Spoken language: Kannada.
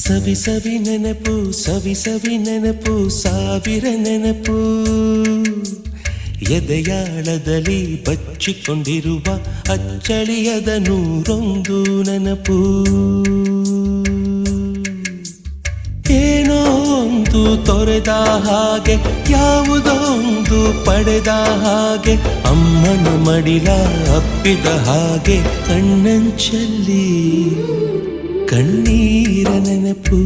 ಸವಿ ಸವಿ ನೆನಪು ಸವಿ ಸವಿ ನೆನಪು ಸಾವಿರ ನೆನಪು ಎದೆಯಾಳದಲ್ಲಿ ಬಚ್ಚಿಕೊಂಡಿರುವ ಅಚ್ಚಳಿಯದ ನೂರೊಂದು ನೆನಪು ಏನೋ ಒಂದು ತೊರೆದ ಹಾಗೆ ಯಾವುದೋ ಒಂದು ಪಡೆದ ಹಾಗೆ ಅಮ್ಮನ ಮಡಿಲ ಅಪ್ಪಿದ ಹಾಗೆ ಕಣ್ಣಂಚಲ್ಲಿ ಕಣ್ಣೀರ ನೆನಪು